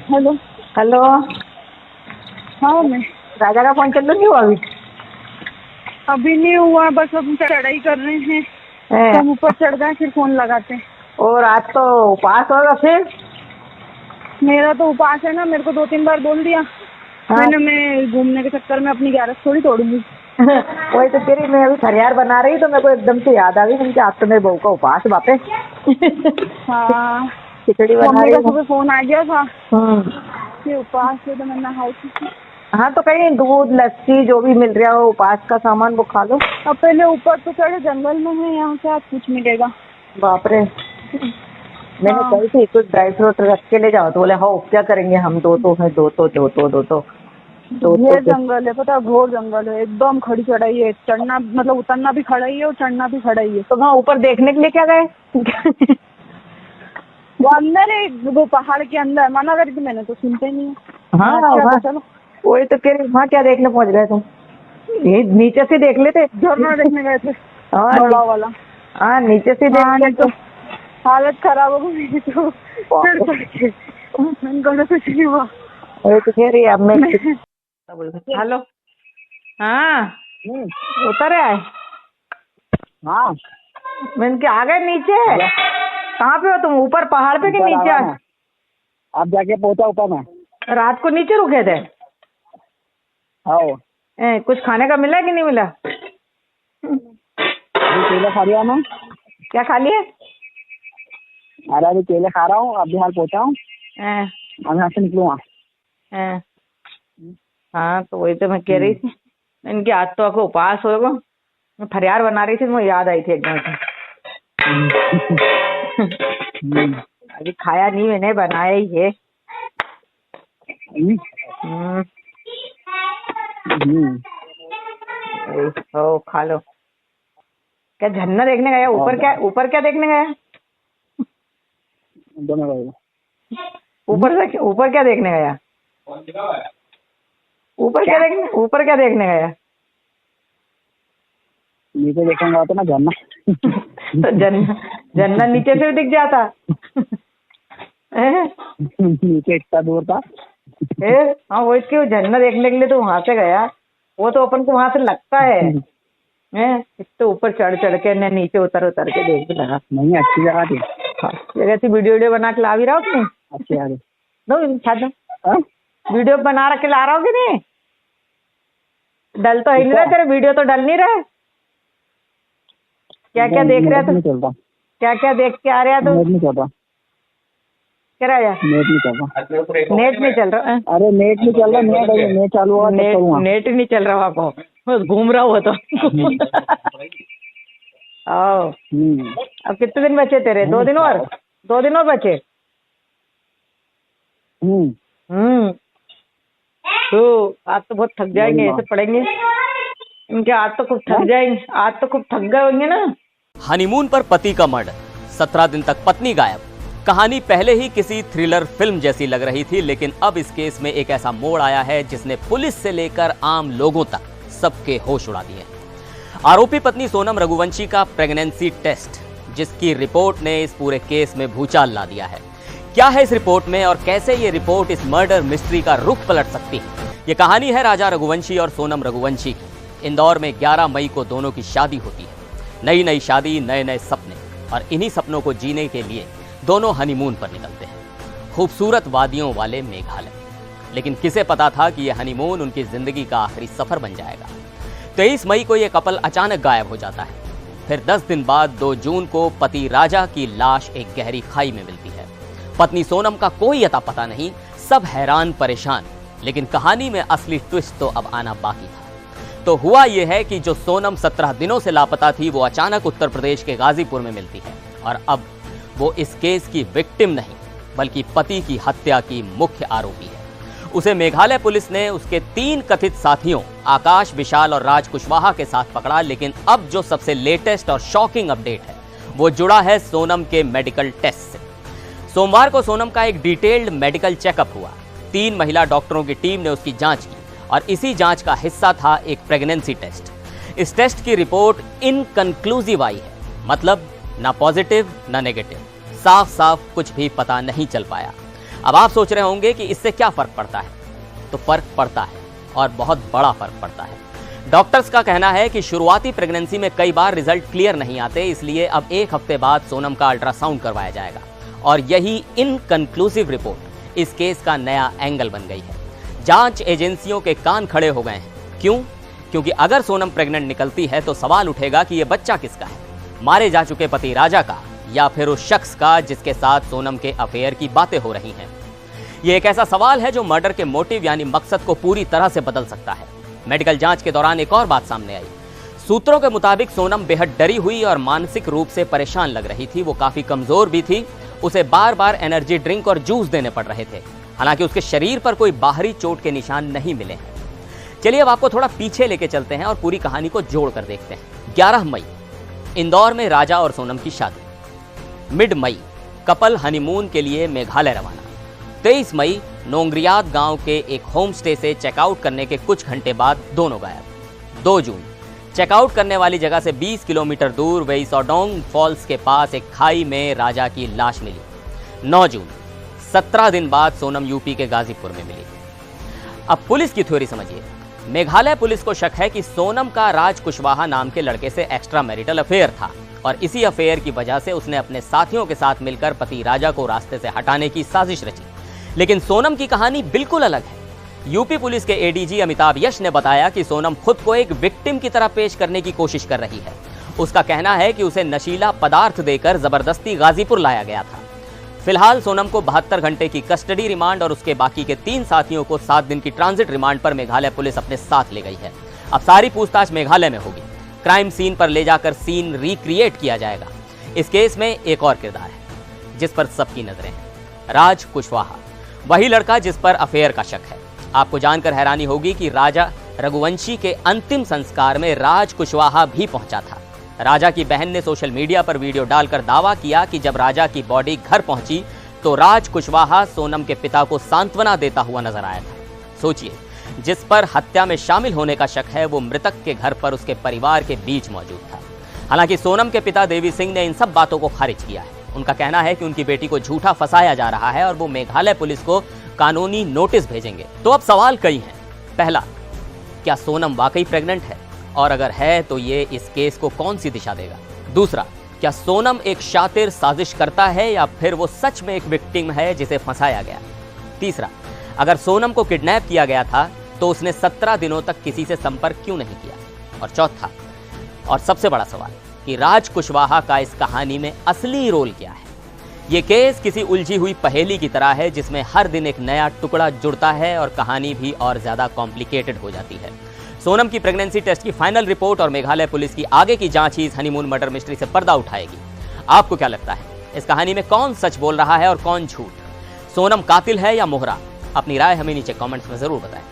Hello hello. हाँ मैं राजा का फोन चालू नहीं हुआ अभी नहीं हुआ, बस अब चढ़ाई कर रहे हैं तो हम ऊपर चढ़ गए फिर फोन लगाते हैं। और आज तो उपवास होगा फिर। मेरा तो उपास है ना, मेरे को 2-3 बार बोल दिया। हाँ। मैं घूमने के चक्कर में अपनी ग्यारह थोड़ी तोड़ूंगी। वही तो कह रही, मैं अभी फरियार बना रही तो मेरे को एकदम से याद आ गई कि आज तो मेरे बहू का उपवास बापे। हाँ खिचड़ी बना मम्मी रही का हूँ। सुबह फोन आ गया था कि उपास है, तो मैं नहाई थी। हाँ तो कहीं दूध लस्सी जो भी मिल रहा हो उपवास का सामान वो खा लो। अब पहले ऊपर तो चढ़े, जंगल में है, यहाँ से आज कुछ मिलेगा। बाप रे। मैंने हाँ कही थी कुछ ड्राई फ्रूट रख के ले जाओ तो बोले हाँ क्या करेंगे हम, दो तो है, ये जंगल है, पता है, घोर जंगल है, एकदम खड़ी चढ़ाई है। चढ़ना मतलब उतरना भी खड़ा ही है और चढ़ना भी खड़ा ही है। तो वहाँ ऊपर देखने के लिए क्या गए? वो अंदर है, वो पहाड़ के अंदर। मना करी थी मैंने तो सुनते नहीं है। हाँ अच्छा हाँ, तो चलो। वही तो कह रही वहाँ क्या देखने पहुँच गए तुम? ये नीचे से देख लेते। झरना देखने गए थे हाँ बड़ा वाला। हाँ, नीचे से देख हाँ नहीं तो लेते। हालत खराब हो गई मेरी तो चढ़ चढ़ के। मैंने कहा कुछ नहीं हुआ। वही तो कह रही अब मैं। हेलो। हाँ उतर आए। हाँ मैंने क्या आ गए नीचे? कहाँ पे हो तुम, ऊपर पहाड़ पे कि नीचे? अब जाके पहुंचा ऊपर में। रात को नीचे रुके थे? हाँ कुछ खाने का मिला कि नहीं मिला? अभी केले खा रहा मैं। क्या खा लिए? अरे अभी केले खा रहा हूँ, अभी हाल पहुंचा हूँ, अब यहाँ से निकलूंगा। हाँ तो वही तो मैं कह रही थी, इनके आज तो आपको उपवास होगा। मैं फरियार बना रही थी, मुझे याद आई थी एकदम से। अभी खाया नहीं, मैंने बनाया ही है। ओ खा लो। क्या झरना देखने गया? ऊपर क्या देखने गया? ऊपर क्या देखने गया? ऊपर क्या देखने गया? नीचे देखने तो ना झरना। तो झरना नीचे से दिख जाता। नीचे इतना दूर था। हाँ वो इसके झरना देखने के लिए तो वहां से गया। वो तो अपन को वहां से लगता है। तो ऊपर चढ़ चढ़ के न नीचे उतर के देख भी लगा। नहीं अच्छी जगह थी। जगह थी। वीडियो बना के ला भी रहा हो कि नहीं? अच्छी जगह दो वीडियो बना रख के ला रहा हो कि नहीं? डल तो ही नहीं रहा तेरे वीडियो, तो डल नहीं रहा। क्या क्या देख रहा था? क्या क्या देख के आ रहा तू? नेट नहीं चल रहा। क्या रहा? नेट नहीं चल रहा। नेट नहीं चल रहा? अरे नेट नहीं चल रहा। नेट चालू हुआ। नेट नहीं चल रहा वहाँ को, बस घूम रहा हुआ तो। अब कितने दिन बचे तेरे? 2 दिन और? 2 दिन और बचे। तो आज तो बहुत थक जाएंगे ऐसे पढ़ेंगे इनके। आज तो खूब थक जाएंगे, आज तो खूब थक गए होंगे ना। हनीमून पर पति का मर्डर, 17 दिन तक पत्नी गायब। कहानी पहले ही किसी थ्रिलर फिल्म जैसी लग रही थी, लेकिन अब इस केस में एक ऐसा मोड़ आया है जिसने पुलिस से लेकर आम लोगों तक सबके होश उड़ा दिए। आरोपी पत्नी सोनम रघुवंशी का प्रेगनेंसी टेस्ट, जिसकी रिपोर्ट ने इस पूरे केस में भूचाल ला दिया है। क्या है इस रिपोर्ट में और कैसे ये रिपोर्ट इस मर्डर मिस्ट्री का रुख पलट सकती है? ये कहानी है राजा रघुवंशी और सोनम रघुवंशी की। इंदौर में 11 मई को दोनों की शादी होती है। नई नई शादी, नए नए सपने, और इन्हीं सपनों को जीने के लिए दोनों हनीमून पर निकलते हैं, खूबसूरत वादियों वाले मेघालय। लेकिन किसे पता था कि यह हनीमून उनकी जिंदगी का आखिरी सफर बन जाएगा। 23 मई को यह कपल अचानक गायब हो जाता है। फिर 10 दिन बाद 2 जून को पति राजा की लाश एक गहरी खाई में मिलती है। पत्नी सोनम का कोई अता पता नहीं, सब हैरान परेशान। लेकिन कहानी में असली ट्विस्ट तो अब आना बाकी था। तो हुआ यह है कि जो सोनम 17 दिनों से लापता थी, वो अचानक उत्तर प्रदेश के गाजीपुर में मिलती है। और अब वो इस केस की विक्टिम नहीं, बल्कि पति की हत्या की मुख्य आरोपी है। उसे मेघालय पुलिस ने उसके 3 कथित साथियों आकाश, विशाल और राज कुशवाहा के साथ पकड़ा। लेकिन अब जो सबसे लेटेस्ट और शॉकिंग अपडेट है, वो जुड़ा है सोनम के मेडिकल टेस्ट से। सोमवार को सोनम का एक डिटेल्ड मेडिकल चेकअप हुआ। 3 महिला डॉक्टरों की टीम ने उसकी जांच की और इसी जांच का हिस्सा था एक प्रेगनेंसी टेस्ट। इस टेस्ट की रिपोर्ट इनकंक्लूसिव आई है, मतलब ना पॉजिटिव ना नेगेटिव, साफ साफ कुछ भी पता नहीं चल पाया। अब आप सोच रहे होंगे कि इससे क्या फर्क पड़ता है, तो फर्क पड़ता है और बहुत बड़ा फर्क पड़ता है। डॉक्टर्स का कहना है कि शुरुआती प्रेगनेंसी में कई बार रिजल्ट क्लियर नहीं आते, इसलिए अब 1 हफ्ते बाद सोनम का अल्ट्रासाउंड करवाया जाएगा और यही इनकंक्लूसिव रिपोर्ट इस केस का नया एंगल बन गई है। जांच एजेंसियों के कान खड़े हो गए हैं। क्यों? क्योंकि अगर सोनम प्रेग्नेंट निकलती है तो सवाल उठेगा कि यह बच्चा किसका है, मारे जा चुके पति राजा का या फिर उस शख्स का जिसके साथ सोनम के अफेयर की बातें हो रही हैं। यह एक ऐसा सवाल है जो मर्डर के मोटिव यानी मकसद को पूरी तरह से बदल सकता है। मेडिकल जांच के दौरान एक और बात सामने आई। सूत्रों के मुताबिक सोनम बेहद डरी हुई और मानसिक रूप से परेशान लग रही थी। वो काफी कमजोर भी थी। उसे बार बार एनर्जी ड्रिंक और जूस देने पड़ रहे थे। हालांकि उसके शरीर पर कोई बाहरी चोट के निशान नहीं मिले हैं। चलिए अब आपको थोड़ा पीछे लेके चलते हैं और पूरी कहानी को जोड़कर देखते हैं। 11 मई इंदौर में राजा और सोनम की शादी। मिड मई कपल हनीमून के लिए मेघालय रवाना। 23 मई नोंगरियात गांव के एक होम स्टे से चेकआउट करने के कुछ घंटे बाद दोनों गायब। 2 जून चेकआउट करने वाली जगह से 20 किलोमीटर दूर वेइसोडोंग फॉल्स के पास एक खाई में राजा की लाश मिली। 9 जून 17 दिन बाद सोनम यूपी के गाजीपुर में मिली। अब पुलिस की थ्योरी समझिए। मेघालय पुलिस को शक है कि सोनम का राज कुशवाहा नाम के लड़के से एक्स्ट्रा मैरिटल अफेयर था और इसी अफेयर की वजह से उसने अपने साथियों के साथ मिलकर पति राजा को रास्ते से हटाने की साजिश रची। लेकिन सोनम की कहानी बिल्कुल अलग है। यूपी पुलिस के एडीजी अमिताभ यश ने बताया कि सोनम खुद को एक विक्टिम की तरह पेश करने की कोशिश कर रही है। उसका कहना है कि उसे नशीला पदार्थ देकर जबरदस्ती गाजीपुर लाया गया था। फिलहाल सोनम को 72 घंटे की कस्टडी रिमांड और उसके बाकी के 3 साथियों को 7 दिन की ट्रांजिट रिमांड पर मेघालय पुलिस अपने साथ ले गई है। अब सारी पूछताछ मेघालय में होगी। क्राइम सीन पर ले जाकर सीन रिक्रिएट किया जाएगा। इस केस में एक और किरदार है जिस पर सबकी नजरें हैं, राज कुशवाहा, वही लड़का जिस पर अफेयर का शक है। आपको जानकर हैरानी होगी कि राजा रघुवंशी के अंतिम संस्कार में राज कुशवाहा भी पहुंचा था। राजा की बहन ने सोशल मीडिया पर वीडियो डालकर दावा किया कि जब राजा की बॉडी घर पहुंची तो राज कुशवाहा सोनम के पिता को सांत्वना देता हुआ नजर आया था। सोचिए, जिस पर हत्या में शामिल होने का शक है वो मृतक के घर पर उसके परिवार के बीच मौजूद था। हालांकि सोनम के पिता देवी सिंह ने इन सब बातों को खारिज किया है। उनका कहना है कि उनकी बेटी को झूठा फंसाया जा रहा है और वो मेघालय पुलिस को कानूनी नोटिस भेजेंगे। तो अब सवाल कई हैं। पहला, क्या सोनम वाकई प्रेग्नेंट है और अगर है तो ये इस केस को कौन सी दिशा देगा? दूसरा, क्या सोनम एक शातिर साजिश करता है या फिर वो सच में एक विक्टिम है जिसे फंसाया गया? तीसरा, अगर सोनम को किडनैप किया गया था तो उसने 17 दिनों तक किसी से संपर्क क्यों नहीं किया? और चौथा और सबसे बड़ा सवाल कि राज कुशवाहा का इस कहानी में असली रोल क्या है? ये केस किसी उलझी हुई पहेली की तरह है जिसमें हर दिन एक नया टुकड़ा जुड़ता है और कहानी भी और ज्यादा कॉम्प्लिकेटेड हो जाती है। सोनम की प्रेगनेंसी टेस्ट की फाइनल रिपोर्ट और मेघालय पुलिस की आगे की जांच ही इस हनीमून मर्डर मिस्ट्री से पर्दा उठाएगी। आपको क्या लगता है, इस कहानी में कौन सच बोल रहा है और कौन झूठ? सोनम कातिल है या मोहरा? अपनी राय हमें नीचे कमेंट्स में जरूर बताएं।